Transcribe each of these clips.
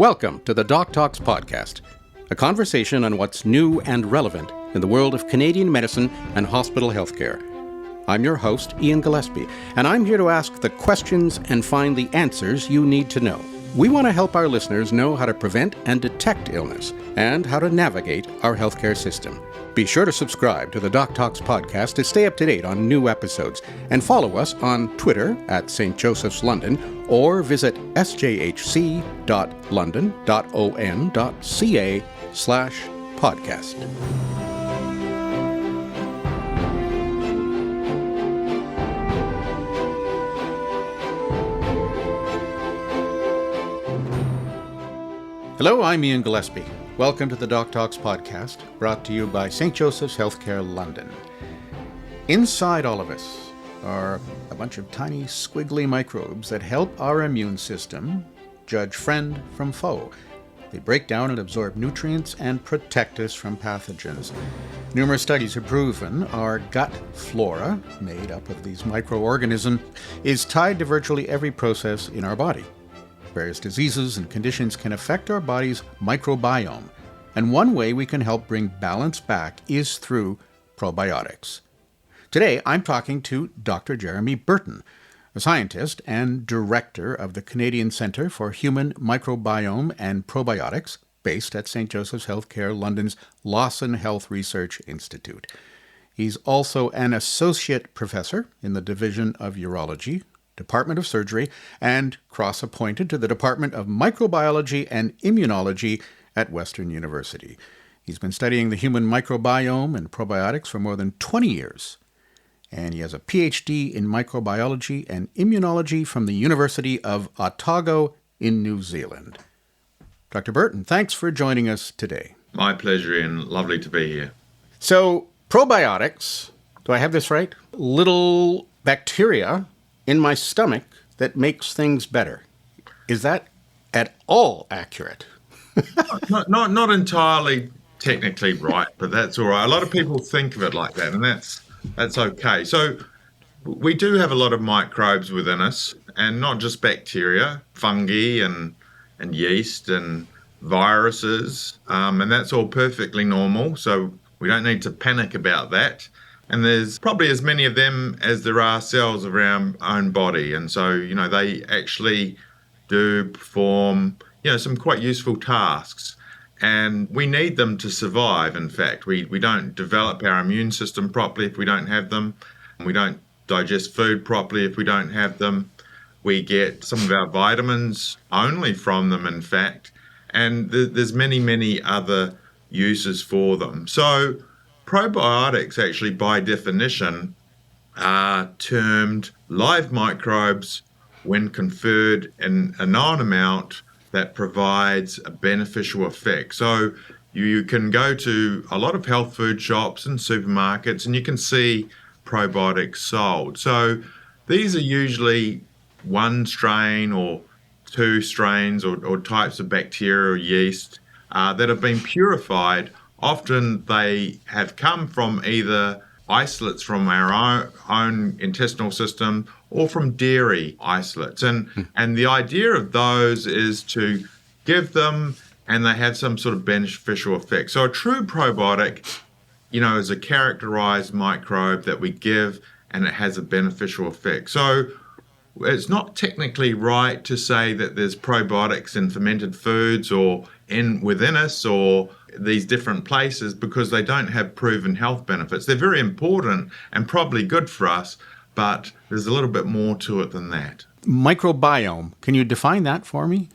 Welcome to the DocTalks Podcast, a conversation on what's new and relevant in the world of Canadian medicine and hospital healthcare. I'm your host, Ian Gillespie, and I'm here to ask the questions and find the answers you need to know. We want to help our listeners know how to prevent and detect illness and how to navigate our healthcare system. Be sure to subscribe to the DocTalks Podcast to stay up to date on new episodes and follow us on Twitter at St. Joseph's London or visit sjhc.london.on.ca/podcast. Hello, I'm Ian Gillespie. Welcome to the DocTalks Podcast, brought to you by St. Joseph's Healthcare London. Inside all of us are a bunch of tiny squiggly microbes that help our immune system judge friend from foe. They break down and absorb nutrients and protect us from pathogens. Numerous studies have proven our gut flora, made up of these microorganisms, is tied to virtually every process in our body. Various diseases and conditions can affect our body's microbiome, and one way we can help bring balance back is through probiotics. Today, I'm talking to Dr. Jeremy Burton, a scientist and director of the Canadian Centre for Human Microbiome and Probiotics, based at St. Joseph's Healthcare London's Lawson Health Research Institute. He's also an associate professor in the Division of Urology, Department of Surgery, and cross-appointed to the Department of Microbiology and Immunology at Western University. He's been studying the human microbiome and probiotics for more than 20 years, and he has a Ph.D. in microbiology and immunology from the University of Otago in New Zealand. Dr. Burton, thanks for joining us today. My pleasure, Ian. Lovely to be here. So, probiotics, do I have this right? Little bacteria in my stomach that makes things better. Is that at all accurate? not entirely technically right, but that's all right. A lot of people think of it like that, and that's okay. So we do have a lot of microbes within us, and not just bacteria, fungi and yeast and viruses, and that's all perfectly normal. So we don't need to panic about that. And there's probably as many of them as there are cells of our own body. And so, they actually do perform, some quite useful tasks. And we need them to survive, in fact. We don't develop our immune system properly if we don't have them. We don't digest food properly if we don't have them. We get some of our vitamins only from them, in fact. And there's many, many other uses for them. So probiotics actually, by definition, are termed live microbes when conferred in a known amount that provides a beneficial effect. So you can go to a lot of health food shops and supermarkets and you can see probiotics sold. So these are usually one strain or two strains or types of bacteria or yeast that have been purified. Often they have come from either isolates from our own intestinal system or from dairy isolates. And the idea of those is to give them, and they have some sort of beneficial effect. So a true probiotic, is a characterized microbe that we give and it has a beneficial effect. So it's not technically right to say that there's probiotics in fermented foods or within us or these different places because they don't have proven health benefits. They're very important and probably good for us, but there's a little bit more to it than that. Microbiome, can you define that for me?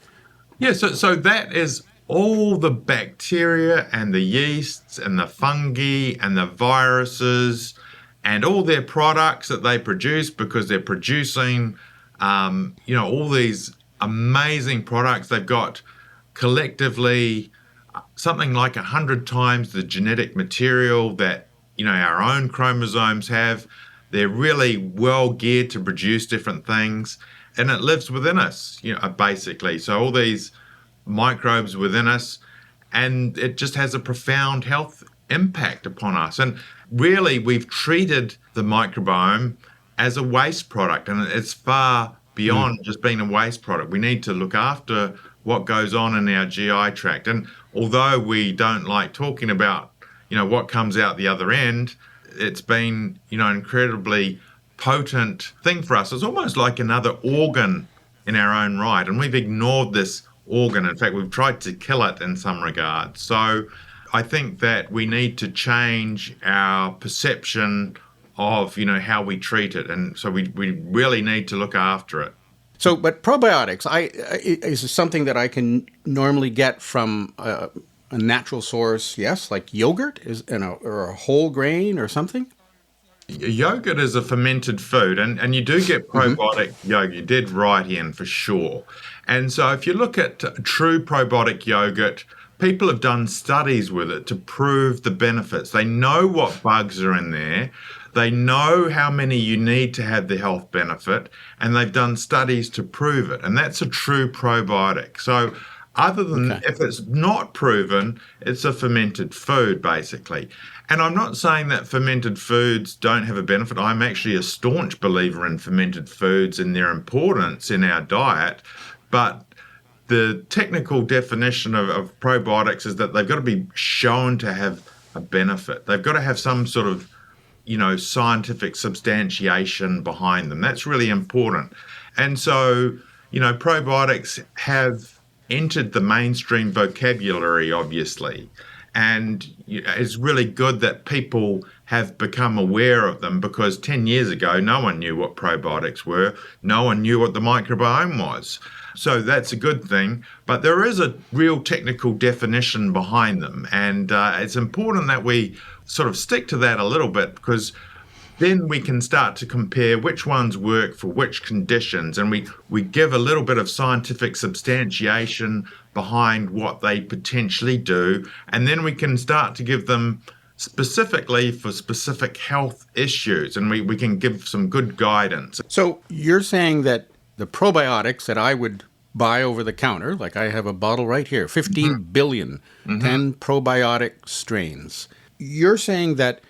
Yeah, so that is all the bacteria and the yeasts and the fungi and the viruses and all their products that they produce because they're producing, all these amazing products. They've got collectively something like 100 times the genetic material that, our own chromosomes have. They're really well geared to produce different things, and it lives within us, basically. So all these microbes within us, and it just has a profound health impact upon us. And really, we've treated the microbiome as a waste product, and it's far beyond just being a waste product. We need to look after what goes on in our GI tract. And although we don't like talking about, what comes out the other end, it's been, incredibly potent thing for us. It's almost like another organ in our own right. And we've ignored this organ. In fact, we've tried to kill it in some regards. So I think that we need to change our perception of, how we treat it. And so we really need to look after it. So, but probiotics is something that I can normally get from a natural source, yes, like yogurt or a whole grain or something? Yogurt is a fermented food, and you do get probiotic yogurt. You did right, Ian, for sure. And so if you look at true probiotic yogurt, people have done studies with it to prove the benefits. They know what bugs are in there. They know how many you need to have the health benefit, and they've done studies to prove it. And that's a true probiotic. So other than if it's not proven, it's a fermented food, basically. And I'm not saying that fermented foods don't have a benefit. I'm actually a staunch believer in fermented foods and their importance in our diet. But the technical definition of probiotics is that they've got to be shown to have a benefit. They've got to have some sort of, scientific substantiation behind them. That's really important. And so, probiotics have entered the mainstream vocabulary, obviously. And it's really good that people have become aware of them, because 10 years ago, no one knew what probiotics were. No one knew what the microbiome was. So that's a good thing. But there is a real technical definition behind them. And it's important that we sort of stick to that a little bit, because then we can start to compare which ones work for which conditions. And we give a little bit of scientific substantiation behind what they potentially do. And then we can start to give them specifically for specific health issues. And we can give some good guidance. So you're saying that the probiotics that I would buy over the counter, like I have a bottle right here, 15 billion, 10 probiotic strains. You're saying that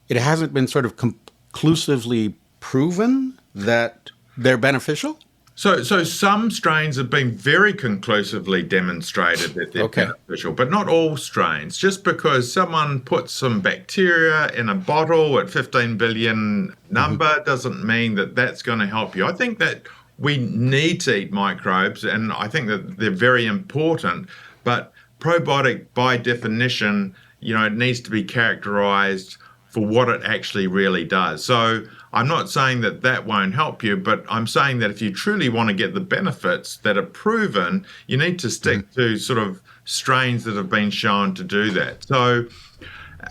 it hasn't been sort of conclusively proven that they're beneficial? So some strains have been very conclusively demonstrated that they're beneficial, but not all strains. Just because someone puts some bacteria in a bottle at 15 billion number doesn't mean that that's going to help you. I think that we need to eat microbes, and I think that they're very important, but probiotic by definition, it needs to be characterized for what it actually really does. So I'm not saying that that won't help you, but I'm saying that if you truly want to get the benefits that are proven, you need to stick to sort of strains that have been shown to do that. So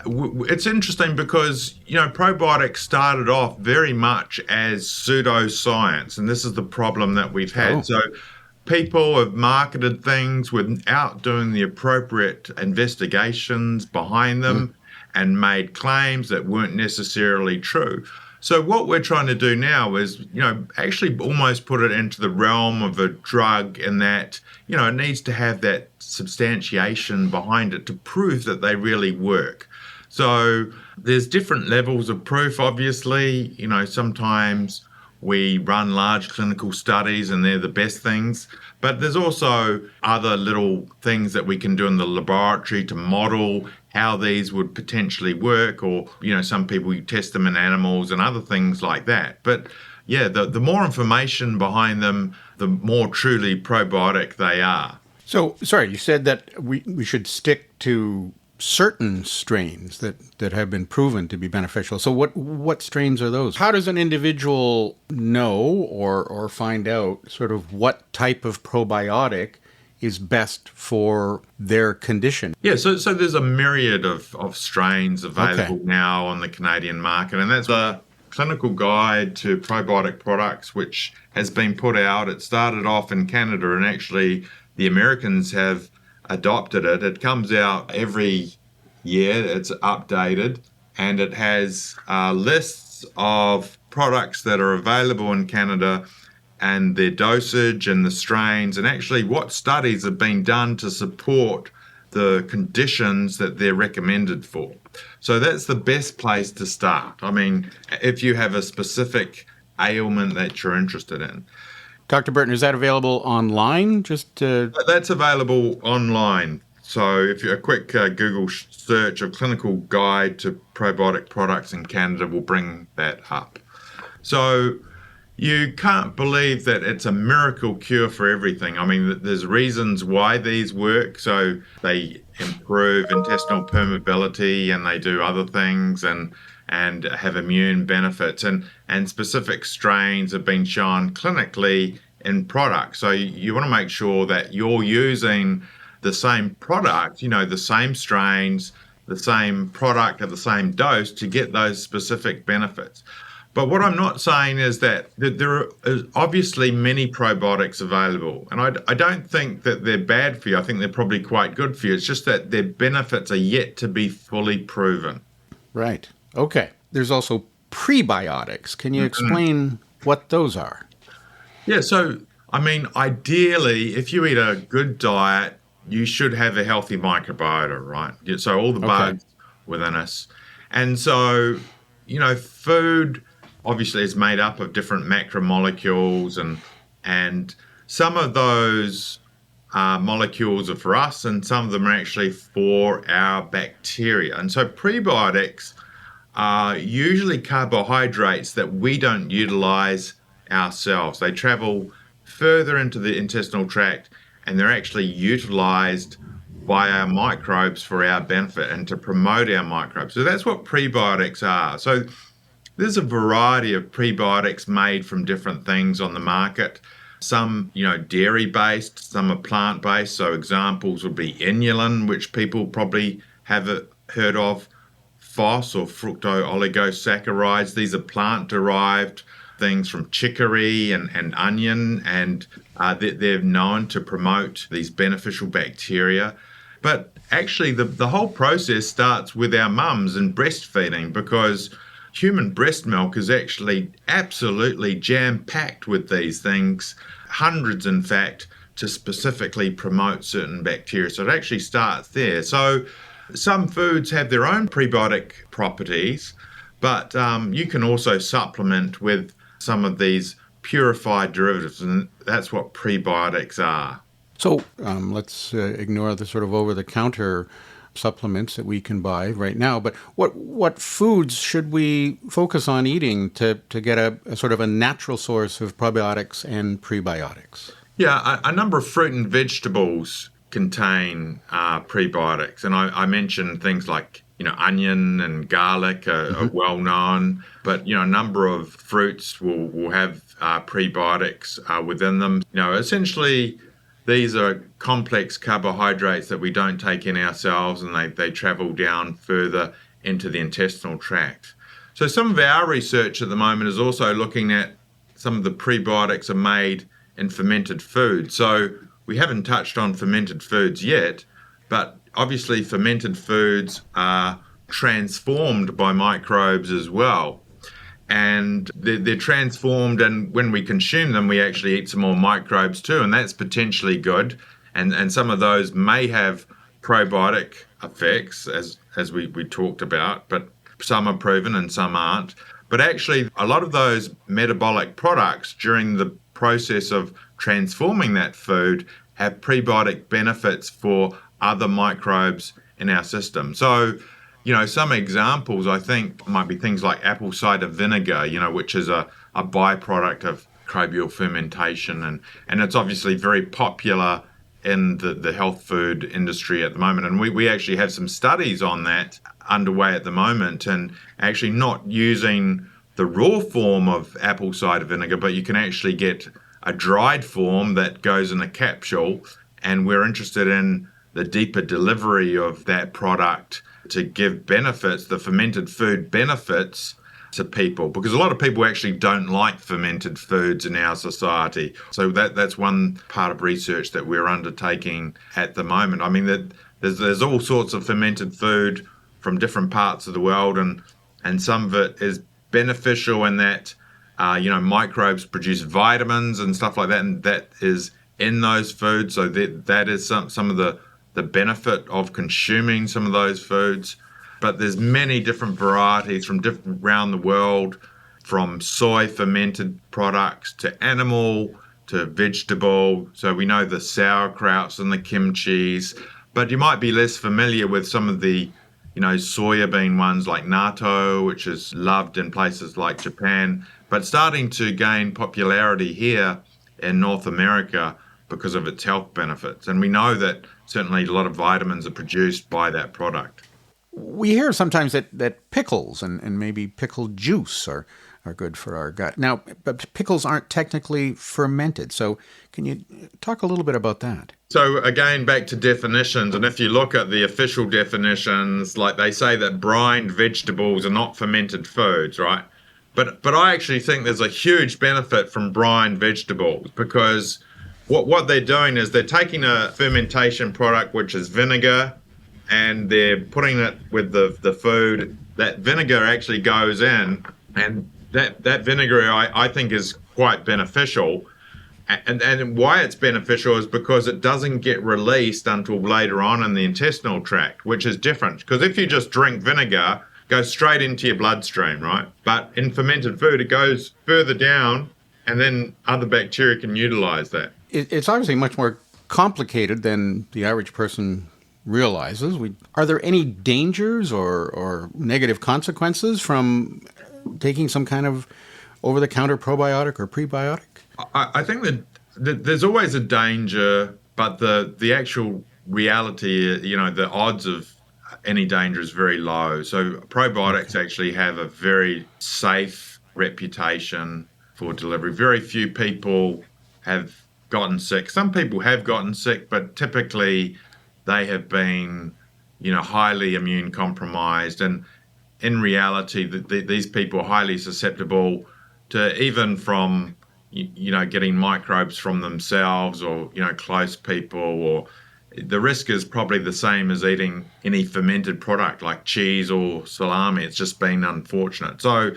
it's interesting because, probiotics started off very much as pseudoscience, and this is the problem that we've had. So people have marketed things without doing the appropriate investigations behind them and made claims that weren't necessarily true. So what we're trying to do now is, actually almost put it into the realm of a drug, in that, it needs to have that substantiation behind it to prove that they really work. So there's different levels of proof, obviously. Sometimes we run large clinical studies and they're the best things, but there's also other little things that we can do in the laboratory to model how these would potentially work, or, some people test them in animals and other things like that. But yeah, the more information behind them, the more truly probiotic they are. So, sorry, you said that we should stick to certain strains that have been proven to be beneficial. So what strains are those? How does an individual know or find out sort of what type of probiotic is best for their condition? Yeah, so there's a myriad of strains available now on the Canadian market, and that's the clinical guide to probiotic products, which has been put out. It started off in Canada, and actually the Americans have adopted it. It comes out every year. It's updated, and it has lists of products that are available in Canada and their dosage and the strains, and actually what studies have been done to support the conditions that they're recommended for. So that's the best place to start. I mean, if you have a specific ailment that you're interested in. Dr. Burton, is that available online? That's available online. So if you a quick Google search of clinical guide to probiotic products in Canada will bring that up. So you can't believe that it's a miracle cure for everything. I mean, there's reasons why these work. So they improve intestinal permeability and they do other things and have immune benefits. And specific strains have been shown clinically in products. So you want to make sure that you're using the same product, the same strains, the same product at the same dose to get those specific benefits. But what I'm not saying is that there are obviously many probiotics available. And I don't think that they're bad for you. I think they're probably quite good for you. It's just that their benefits are yet to be fully proven. Right. Okay. There's also prebiotics. Can you explain what those are? Yeah. So, I mean, ideally, if you eat a good diet, you should have a healthy microbiota, right? So all the bugs within us. And so, food obviously is made up of different macromolecules and some of those molecules are for us and some of them are actually for our bacteria. And so prebiotics are usually carbohydrates that we don't utilize ourselves. They travel further into the intestinal tract and they're actually utilized by our microbes for our benefit and to promote our microbes. So that's what prebiotics are. So there's a variety of prebiotics made from different things on the market. Some, dairy-based, some are plant-based. So examples would be inulin, which people probably have heard of, FOS or fructooligosaccharides. These are plant-derived things from chicory and onion, and they're known to promote these beneficial bacteria. But actually, the whole process starts with our mums and breastfeeding, because human breast milk is actually absolutely jam-packed with these things, hundreds in fact, to specifically promote certain bacteria. So it actually starts there. So some foods have their own prebiotic properties, but you can also supplement with some of these purified derivatives, and that's what prebiotics are. So let's ignore the sort of over-the-counter supplements that we can buy right now, but what foods should we focus on eating to get a sort of a natural source of probiotics and prebiotics? Yeah, a number of fruit and vegetables contain prebiotics, and I mentioned things like onion and garlic are well known, but a number of fruits will have prebiotics within them. Essentially, these are complex carbohydrates that we don't take in ourselves, and they travel down further into the intestinal tract. So some of our research at the moment is also looking at some of the prebiotics are made in fermented foods. So we haven't touched on fermented foods yet, but obviously fermented foods are transformed by microbes as well. And they're transformed, and when we consume them, we actually eat some more microbes too, and that's potentially good. And some of those may have probiotic effects, as we talked about, but some are proven and some aren't. But actually, a lot of those metabolic products during the process of transforming that food have prebiotic benefits for other microbes in our system. So, some examples I think might be things like apple cider vinegar, which is a byproduct of microbial fermentation. And it's obviously very popular in the health food industry at the moment. And we actually have some studies on that underway at the moment, and actually not using the raw form of apple cider vinegar, but you can actually get a dried form that goes in a capsule. And we're interested in the deeper delivery of that product to give benefits, the fermented food benefits to people, because a lot of people actually don't like fermented foods in our society. So that's one part of research that we're undertaking at the moment. I mean, there's all sorts of fermented food from different parts of the world, and some of it is beneficial in that microbes produce vitamins and stuff like that, and that is in those foods. So that is some of the benefit of consuming some of those foods. But there's many different varieties from different around the world, from soy fermented products to animal to vegetable. So we know the sauerkrauts and the kimchis, but you might be less familiar with some of the, soya bean ones like natto, which is loved in places like Japan, but starting to gain popularity here in North America because of its health benefits. And we know that certainly a lot of vitamins are produced by that product. We hear sometimes that pickles and maybe pickle juice are good for our gut. Now, but pickles aren't technically fermented. So can you talk a little bit about that? So again, back to definitions. And if you look at the official definitions, like they say that brined vegetables are not fermented foods, right? But I actually think there's a huge benefit from brined vegetables, because what they're doing is they're taking a fermentation product, which is vinegar, and they're putting it with the food. That vinegar actually goes in, and that vinegar I think is quite beneficial. And why it's beneficial is because it doesn't get released until later on in the intestinal tract, which is different. Because if you just drink vinegar, it goes straight into your bloodstream, right? But in fermented food, it goes further down, and then other bacteria can utilize that. It's obviously much more complicated than the average person realizes. Are there any dangers or negative consequences from taking some kind of over-the-counter probiotic or prebiotic? I think that there's always a danger, but the actual reality, the odds of any danger is very low. So probiotics actually have a very safe reputation for delivery. Very few people have gotten sick. Some people have gotten sick, but typically they have been, highly immune compromised. And in reality, these people are highly susceptible to even from, getting microbes from themselves or, close people, or the risk is probably the same as eating any fermented product like cheese or salami. It's just been unfortunate. So,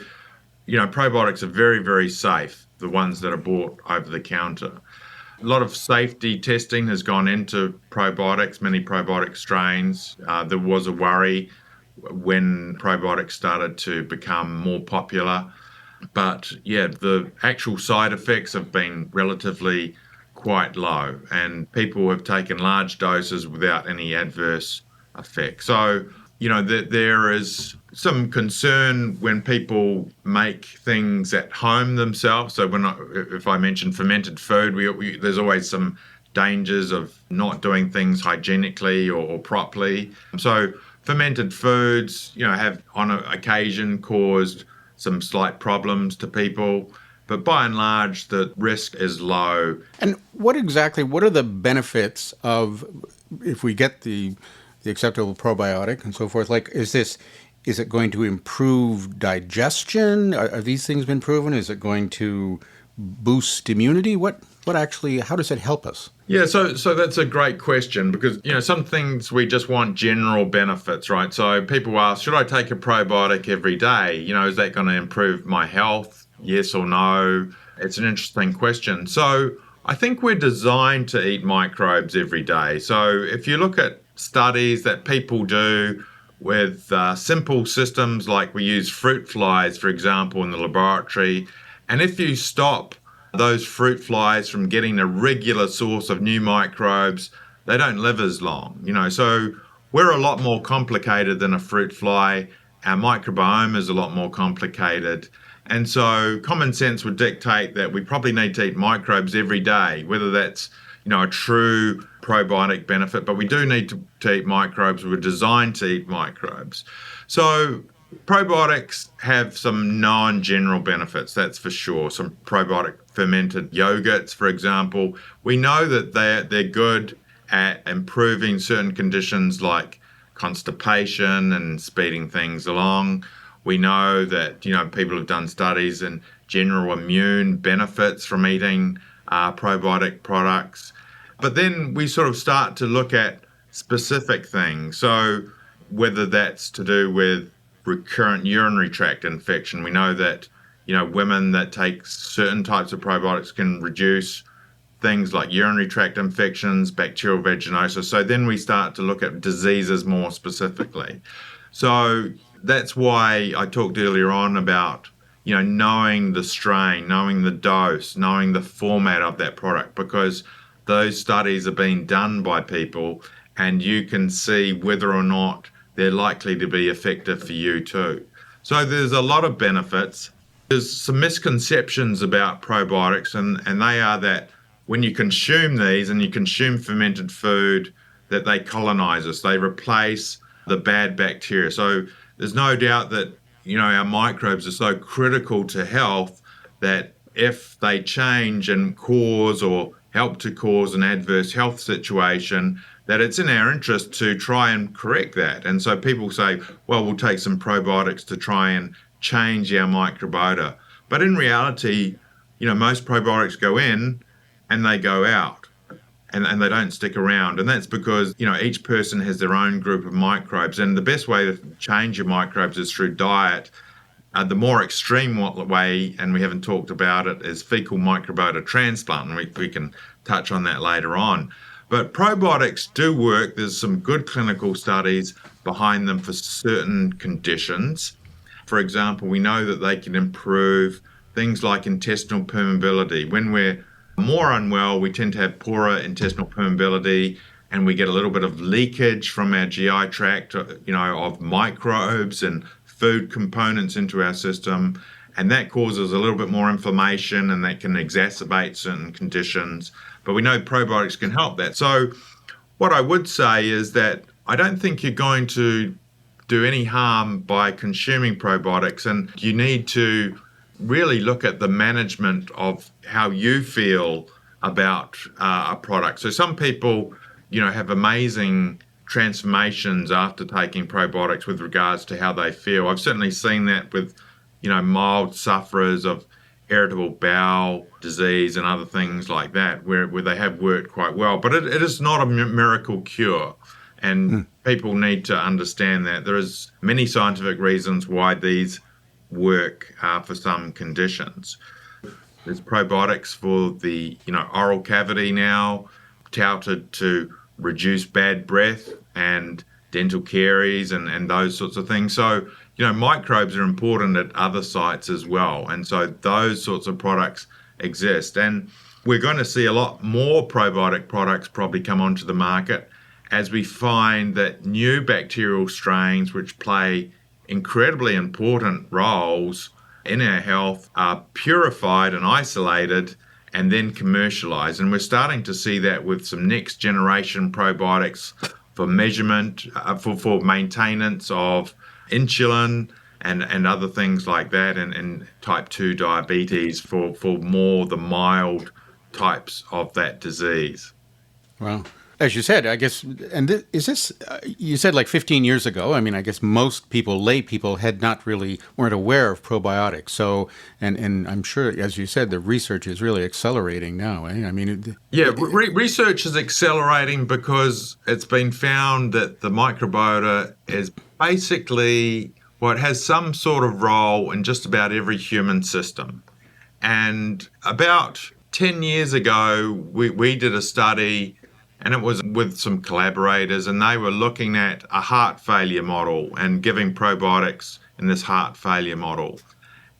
probiotics are very, very safe, the ones that are bought over the counter. A lot of safety testing has gone into probiotics, many probiotic strains. There was a worry when probiotics started to become more popular. But yeah, the actual side effects have been relatively quite low, and people have taken large doses without any adverse effects. So, there is some concern when people make things at home themselves. So if I mention fermented food, there's always some dangers of not doing things hygienically or properly. So fermented foods, have on occasion caused some slight problems to people, but by and large, the risk is low. And what are the benefits of, if we get the acceptable probiotic and so forth? Like, is it going to improve digestion? Are these things been proven? Is it going to boost immunity? How does it help us? Yeah, so that's a great question, because, some things we just want general benefits, right? So people ask, should I take a probiotic every day? Is that going to improve my health? Yes or no? It's an interesting question. So I think we're designed to eat microbes every day. So if you look at studies that people do with simple systems, like we use fruit flies, for example, in the laboratory, and if you stop those fruit flies from getting a regular source of new microbes, they don't live as long. So we're a lot more complicated than a fruit fly. Our microbiome is a lot more complicated. And so common sense would dictate that we probably need to eat microbes every day, whether that's, a true probiotic benefit, but we do need to eat microbes. We're designed to eat microbes. So probiotics have some non-general benefits, that's for sure. Some probiotic fermented yogurts, for example, we know that they're good at improving certain conditions like constipation and speeding things along. We know that, people have done studies and general immune benefits from eating probiotic products. But then we sort of start to look at specific things. So whether that's to do with recurrent urinary tract infection, we know that, women that take certain types of probiotics can reduce things like urinary tract infections, bacterial vaginosis. So then we start to look at diseases more specifically. So that's why I talked earlier on about, knowing the strain, knowing the dose, knowing the format of that product, because those studies are being done by people and you can see whether or not they're likely to be effective for you too. So there's a lot of benefits. There's some misconceptions about probiotics, and they are that when you consume these and you consume fermented food, that they colonize us, they replace the bad bacteria. So there's no doubt that, our microbes are so critical to health that if they change and cause or help to cause an adverse health situation, that it's in our interest to try and correct that. And so people say, well, we'll take some probiotics to try and change our microbiota. But in reality, most probiotics go in and they go out, and they don't stick around. And that's because, each person has their own group of microbes. And the best way to change your microbes is through diet. The more extreme way, and we haven't talked about it, is fecal microbiota transplant. And we can touch on that later on. But probiotics do work. There's some good clinical studies behind them for certain conditions. For example, we know that they can improve things like intestinal permeability. When we're more unwell, we tend to have poorer intestinal permeability, and we get a little bit of leakage from our GI tract, of microbes and food components into our system. And that causes a little bit more inflammation, and that can exacerbate certain conditions. But we know probiotics can help that. So what I would say is that I don't think you're going to do any harm by consuming probiotics, and you need to really look at the management of how you feel about a product. So some people, have amazing transformations after taking probiotics with regards to how they feel. I've certainly seen that with, mild sufferers of irritable bowel disease and other things like that, where they have worked quite well. But it is not a miracle cure. And people need to understand that there is many scientific reasons why these work for some conditions. There's probiotics for the oral cavity now, touted to reduce bad breath and dental caries and those sorts of things. So microbes are important at other sites as well, and so those sorts of products exist. And we're going to see a lot more probiotic products probably come onto the market as we find that new bacterial strains, which play incredibly important roles in our health, are purified and isolated and then commercialized. And we're starting to see that with some next generation probiotics for measurement, for maintenance of insulin and other things like that, and type 2 diabetes for more the mild types of that disease. Wow. As you said, I guess, and is this, you said like 15 years ago, I mean, I guess most people, lay people, weren't aware of probiotics. So, and I'm sure, as you said, the research is really accelerating now. Eh? I mean, research is accelerating because it's been found that the microbiota is basically, it has some sort of role in just about every human system. And about 10 years ago, we did a study, and it was with some collaborators, and they were looking at a heart failure model and giving probiotics in this heart failure model.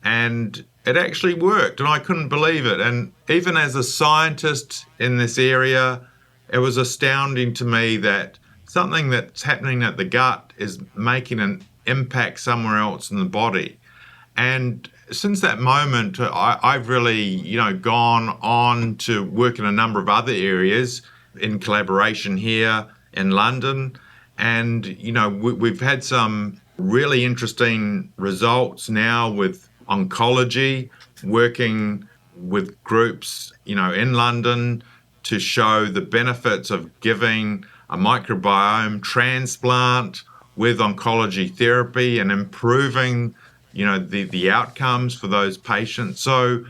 And it actually worked, and I couldn't believe it. And even as a scientist in this area, it was astounding to me that something that's happening at the gut is making an impact somewhere else in the body. And since that moment, I've really, gone on to work in a number of other areas in collaboration here in London. And, we've had some really interesting results now with oncology, working with groups, in London to show the benefits of giving a microbiome transplant with oncology therapy and improving, the outcomes for those patients. So,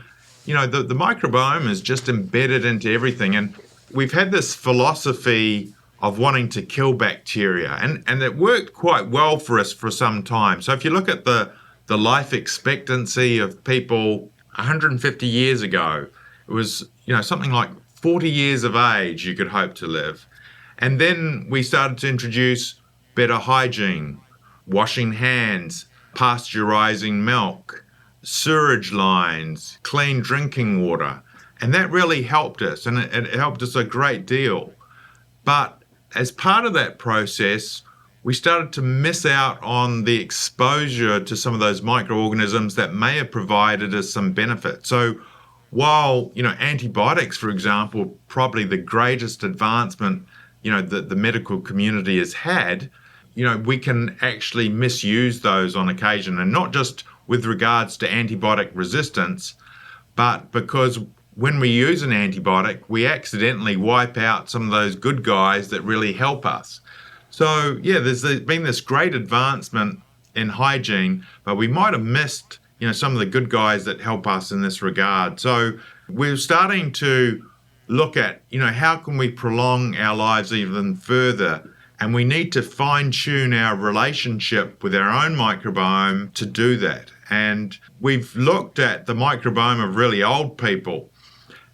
the microbiome is just embedded into everything. And we've had this philosophy of wanting to kill bacteria, and it worked quite well for us for some time. So if you look at the life expectancy of people 150 years ago, it was, something like 40 years of age you could hope to live. And then we started to introduce better hygiene, washing hands, pasteurizing milk, sewerage lines, clean drinking water. And that really helped us, and it helped us a great deal. But as part of that process, we started to miss out on the exposure to some of those microorganisms that may have provided us some benefit. So while, antibiotics, for example, probably the greatest advancement, that the medical community has had, we can actually misuse those on occasion, and not just with regards to antibiotic resistance, but because when we use an antibiotic, we accidentally wipe out some of those good guys that really help us. So, there's been this great advancement in hygiene, but we might have missed, some of the good guys that help us in this regard. So we're starting to look at, how can we prolong our lives even further? And we need to fine-tune our relationship with our own microbiome to do that. And we've looked at the microbiome of really old people.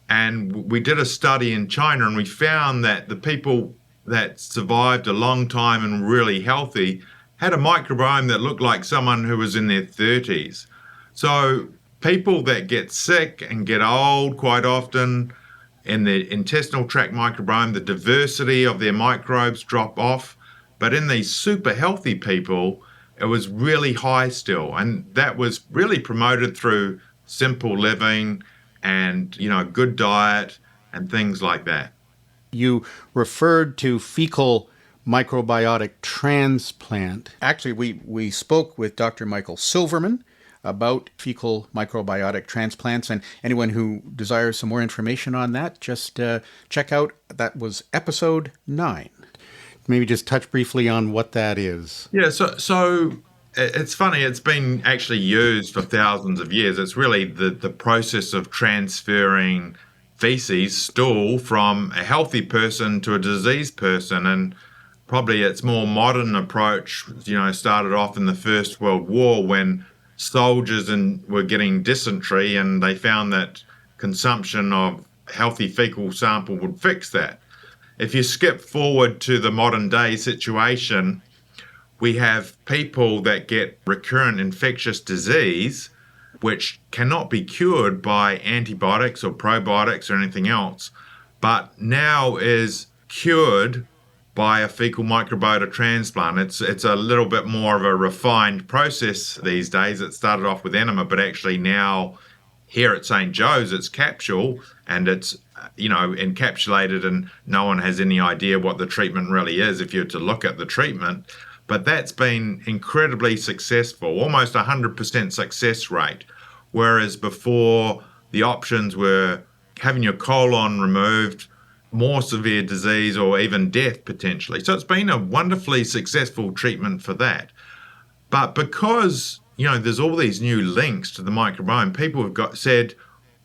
And we did a study in China, and we found that the people that survived a long time and really healthy had a microbiome that looked like someone who was in their 30s. So people that get sick and get old quite often, in the intestinal tract microbiome, the diversity of their microbes drop off. But in these super healthy people, it was really high still. And that was really promoted through simple living and, a good diet and things like that. You referred to fecal microbiotic transplant. Actually, we spoke with Dr. Michael Silverman about fecal microbiotic transplants, and anyone who desires some more information on that, just check out, that was episode 9. Maybe just touch briefly on what that is. Yeah, so it's funny, it's been actually used for thousands of years. It's really the process of transferring feces, stool, from a healthy person to a diseased person. And probably its more modern approach, started off in the First World War when soldiers were getting dysentery, and they found that consumption of healthy fecal sample would fix that. If you skip forward to the modern day situation, we have people that get recurrent infectious disease, which cannot be cured by antibiotics or probiotics or anything else, but now is cured by a fecal microbiota transplant. It's a little bit more of a refined process these days. It started off with enema, but actually now here at St. Joe's, it's capsule, and it's encapsulated, and no one has any idea what the treatment really is if you're to look at the treatment. But that's been incredibly successful, almost 100% success rate, whereas before the options were having your colon removed, more severe disease, or even death potentially. So it's been a wonderfully successful treatment for that. But because, there's all these new links to the microbiome, people have said,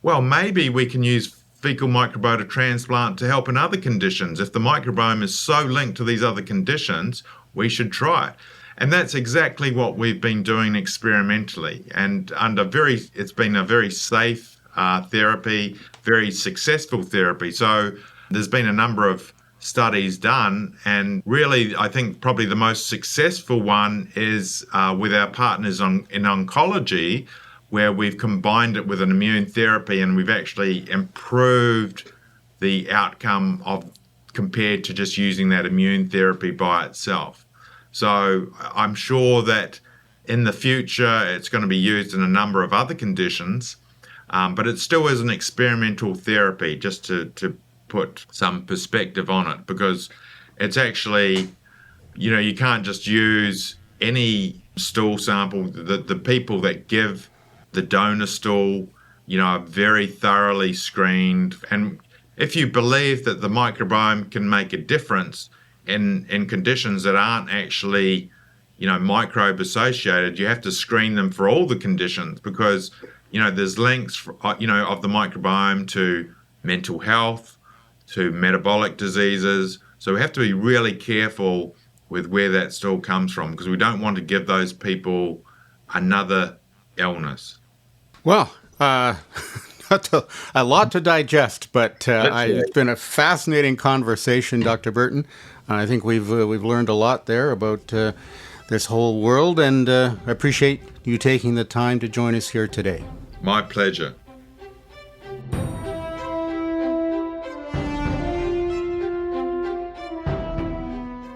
well, maybe we can use fecal microbiota transplant to help in other conditions. If the microbiome is so linked to these other conditions, we should try it. And that's exactly what we've been doing experimentally. And it's been a very safe therapy, very successful therapy. So there's been a number of studies done, and really I think probably the most successful one is with our partners in oncology, where we've combined it with an immune therapy, and we've actually improved the outcome compared to just using that immune therapy by itself. So I'm sure that in the future it's going to be used in a number of other conditions, but it still is an experimental therapy, just to put some perspective on it, because it's actually, you can't just use any stool sample. The people that give the donor stool, are very thoroughly screened. And if you believe that the microbiome can make a difference in conditions that aren't actually, microbe associated, you have to screen them for all the conditions, because, there's links, of the microbiome to mental health, to metabolic diseases. So we have to be really careful with where that stool comes from, because we don't want to give those people another illness. Well, a lot to digest, but it's been a fascinating conversation, Dr. Burton. I think we've learned a lot there about this whole world, and I appreciate you taking the time to join us here today. My pleasure.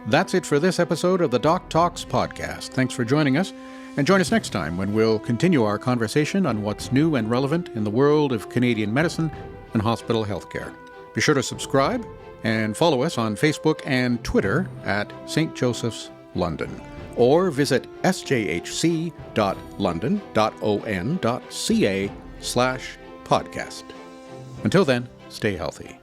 That's it for this episode of the DocTalks Podcast. Thanks for joining us, and join us next time when we'll continue our conversation on what's new and relevant in the world of Canadian medicine and hospital healthcare. Be sure to subscribe and follow us on Facebook and Twitter at St. Joseph's London, or visit sjhc.london.on.ca/podcast. Until then, stay healthy.